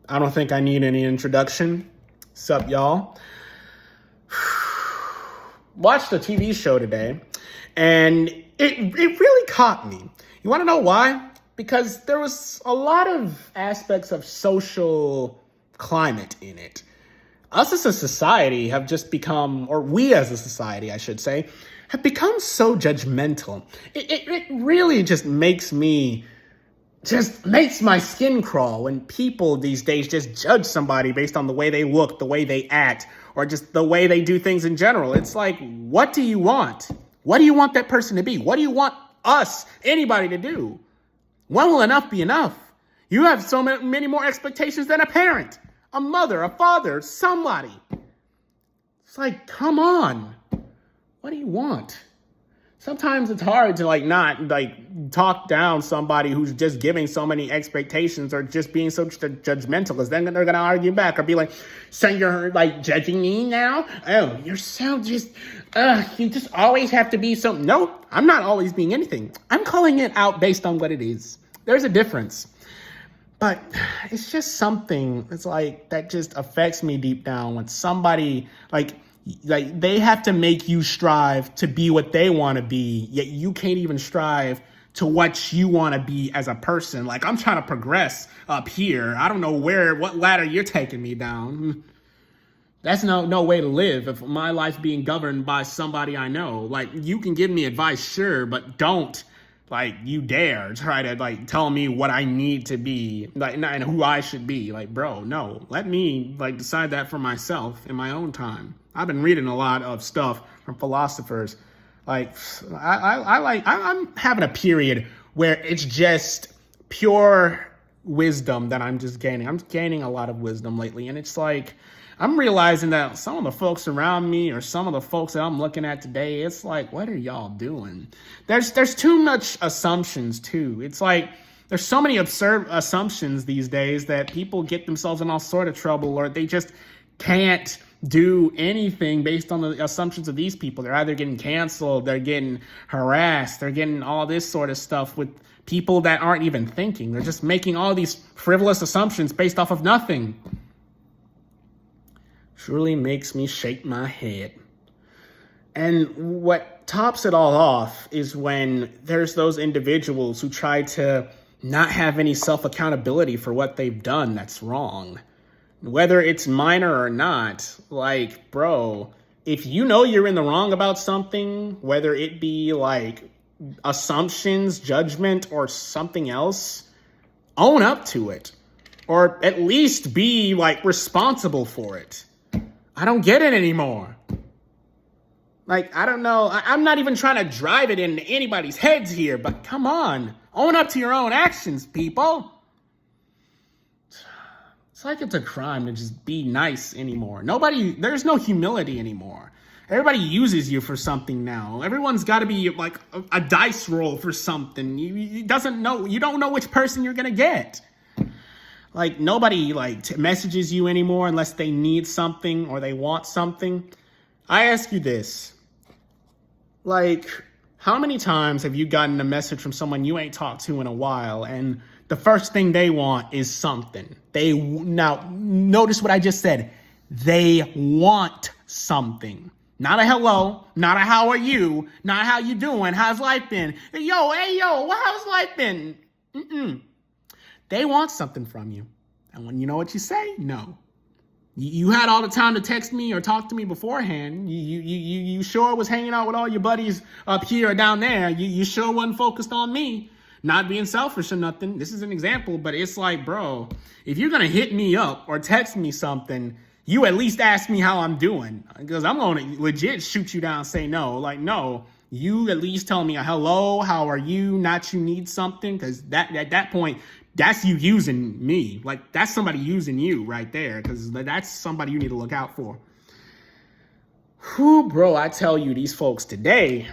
I don't think I need any introduction. Sup, y'all? Watched a TV show today, and it really caught me. You want to know why? Because there was a lot of aspects of social climate in it. Us as a society have just become, or we as a society, I should say, have become so judgmental. It really just makes my skin crawl when people these days just judge somebody based on the way they look, the way they act, or just the way they do things in general. It's like, what do you want? What do you want that person to be? What do you want us, anybody, to do? When will enough be enough? You have so many more expectations than a parent, a mother, a father, somebody. It's like, come on. What do you want? Sometimes it's hard to not talk down somebody who's just giving so many expectations or just being so judgmental, because then they're going to argue back or be like, so you're judging me now? Oh, you're so you just always have to be so. No, I'm not always being anything. I'm calling it out based on what it is. There's a difference. But it's just something, it's like, that just affects me deep down when somebody like they have to make you strive to be what they want to be, yet you can't even strive to what you want to be as a person. Like, I'm trying to progress up here. I don't know what ladder you're taking me down. That's no way to live if my life's being governed by somebody I know. Like, you can give me advice, sure, but don't you dare try to tell me what I need to be, and who I should be. Bro, no. Let me decide that for myself in my own time. I've been reading a lot of stuff from philosophers. I'm having a period where it's just pure wisdom that I'm just gaining. I'm gaining a lot of wisdom lately, and it's like, I'm realizing that some of the folks around me or some of the folks that I'm looking at today, it's like, what are y'all doing? There's too much assumptions too. It's like, there's so many absurd assumptions these days that people get themselves in all sort of trouble, or they just can't do anything based on the assumptions of these people. They're either getting canceled, they're getting harassed, they're getting all this sort of stuff with people that aren't even thinking. They're just making all these frivolous assumptions based off of nothing. Truly makes me shake my head. And what tops it all off is when there's those individuals who try to not have any self-accountability for what they've done that's wrong. Whether it's minor or not, bro, if you know you're in the wrong about something, whether it be assumptions, judgment, or something else, own up to it. Or at least be responsible for it. I don't get it anymore. I don't know. I'm not even trying to drive it into anybody's heads here, but come on. Own up to your own actions, people. It's like it's a crime to just be nice anymore. There's no humility anymore. Everybody uses you for something now. Everyone's got to be a dice roll for something. You don't know which person you're going to get. Nobody messages you anymore unless they need something or they want something. I ask you this. How many times have you gotten a message from someone you ain't talked to in a while, and the first thing they want is something? Now, notice what I just said. They want something. Not a hello, not a how are you, not how you doing, how's life been? Hey, yo, how's life been? They want something from you. And when you know what you say, no. You had all the time to text me or talk to me beforehand. You sure was hanging out with all your buddies up here or down there. You sure wasn't focused on me. Not being selfish or nothing. This is an example, but it's like, bro, if you're going to hit me up or text me something, you at least ask me how I'm doing. Because I'm going to legit shoot you down and say no. No. You at least tell me a hello, how are you, not you need something, because at that point, that's you using me. That's somebody using you right there, because that's somebody you need to look out for. Whew, bro, I tell you, these folks today,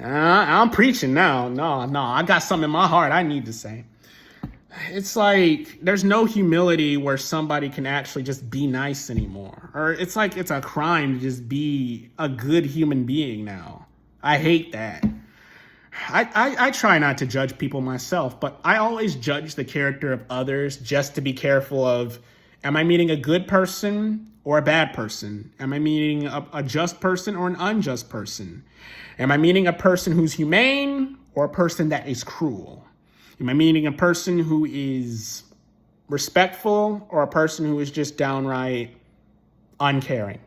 I'm preaching now. No, I got something in my heart I need to say. It's there's no humility where somebody can actually just be nice anymore. Or it's it's a crime to just be a good human being now. I hate that. I try not to judge people myself, but I always judge the character of others just to be careful of Am I meeting a good person or a bad person? Am I meeting a just person or an unjust person? Am I meeting a person who's humane or a person that is cruel? Am I meeting a person who is respectful or a person who is just downright uncaring?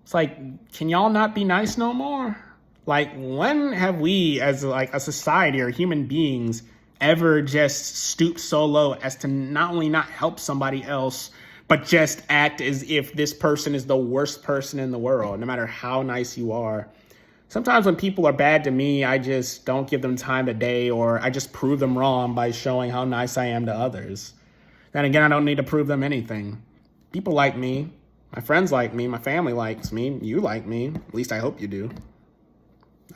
It's like, can y'all not be nice no more? Like, when have we as like a society or human beings ever just stooped so low as to not only not help somebody else, but just act as if this person is the worst person in the world, no matter how nice you are? Sometimes when people are bad to me, I just don't give them time of day, or I just prove them wrong by showing how nice I am to others. Then again, I don't need to prove them anything. People like me. My friends like me. My family likes me. You like me. At least I hope you do.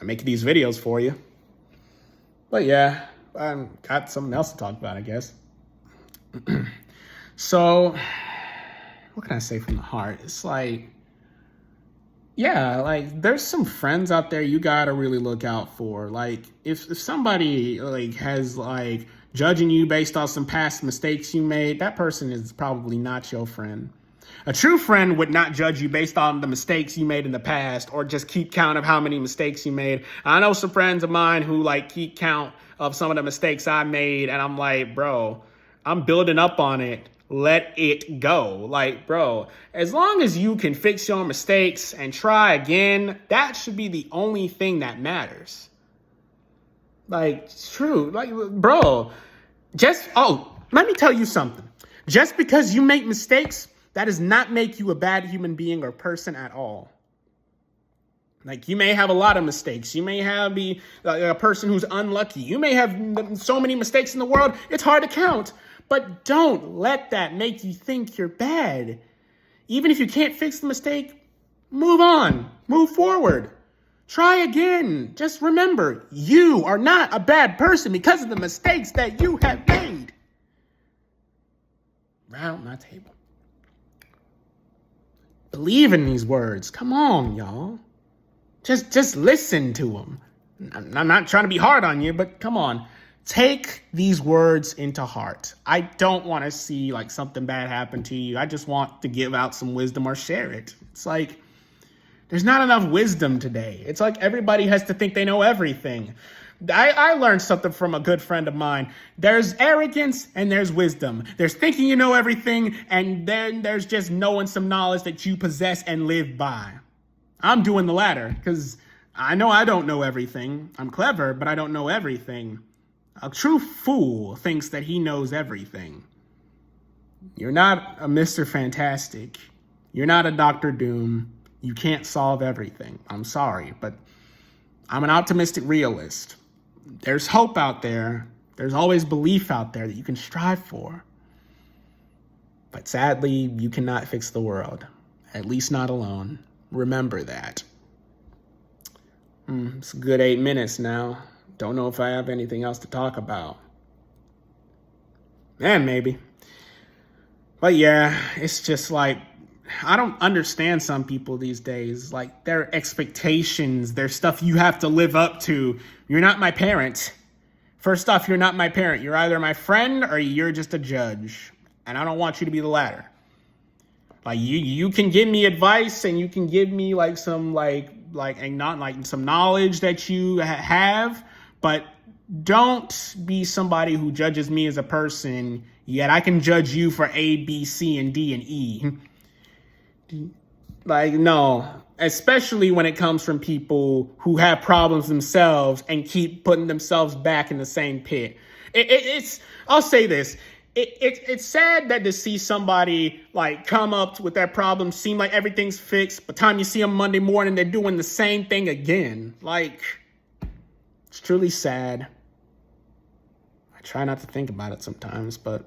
I make these videos for you. But yeah, I've got something else to talk about, I guess. So, what can I say from the heart? It's like, yeah, like there's some friends out there you gotta really look out for. Like if somebody like has like judging you based on some past mistakes you made, that person is probably not your friend. A true friend would not judge you based on the mistakes you made in the past or just keep count of how many mistakes you made. I know some friends of mine who like keep count of some of the mistakes I made, and I'm like, bro, I'm building up on it. Let it go. Like, bro, as long as you can fix your mistakes and try again, that should be the only thing that matters. Like, it's true. Like, bro, let me tell you something. Just because you make mistakes, that does not make you a bad human being or person at all. Like, you may have a lot of mistakes. You may be a person who's unlucky. You may have so many mistakes in the world, it's hard to count. But don't let that make you think you're bad. Even if you can't fix the mistake, move on. Move forward. Try again. Just remember, you are not a bad person because of the mistakes that you have made. Round my table. Believe in these words. Come on, y'all. Just listen to them. I'm not trying to be hard on you, but come on. Take these words into heart. I don't want to see like something bad happen to you. I just want to give out some wisdom or share it. It's like, there's not enough wisdom today. It's like everybody has to think they know everything. I learned something from a good friend of mine. There's arrogance and there's wisdom. There's thinking you know everything, and then there's just knowing some knowledge that you possess and live by. I'm doing the latter because I know I don't know everything. I'm clever, but I don't know everything. A true fool thinks that he knows everything. You're not a Mr. Fantastic. You're not a Dr. Doom. You can't solve everything. I'm sorry, but I'm an optimistic realist. There's hope out there. There's always belief out there that you can strive for. But sadly, you cannot fix the world, at least not alone. Remember that. It's a good 8 minutes now. Don't know if I have anything else to talk about. Maybe. But yeah, it's just like, I don't understand some people these days. Like, their expectations, their stuff you have to live up to. You're not my parent. First off, you're not my parent. You're either my friend or you're just a judge. And I don't want you to be the latter. Like, you can give me advice and you can give me like some some knowledge that you have, but don't be somebody who judges me as a person, yet I can judge you for A, B, C, and D, and E. Like, no, especially when it comes from people who have problems themselves and keep putting themselves back in the same pit. I'll say this. It's sad that to see somebody like come up with their problems, seem like everything's fixed, but time you see them Monday morning, they're doing the same thing again. Like, it's truly sad. I try not to think about it sometimes, but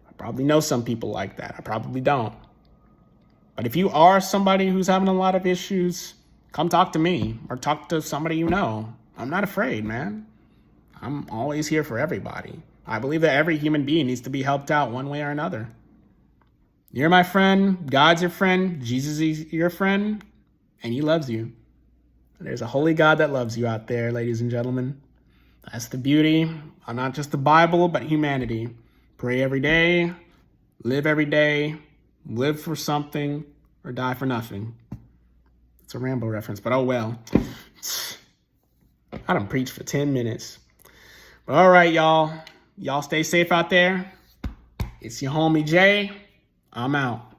I probably know some people like that. I probably don't. But if you are somebody who's having a lot of issues, come talk to me or talk to somebody you know. I'm not afraid, man. I'm always here for everybody. I believe that every human being needs to be helped out one way or another. You're my friend. God's your friend. Jesus is your friend. And he loves you. There's a holy God that loves you out there, ladies and gentlemen. That's the beauty of not just the Bible, but humanity. Pray every day. Live every day, live for something, or die for nothing. It's a Rambo reference, but oh well. I done preached for 10 minutes. But all right, y'all. Y'all stay safe out there. It's your homie Jay. I'm out.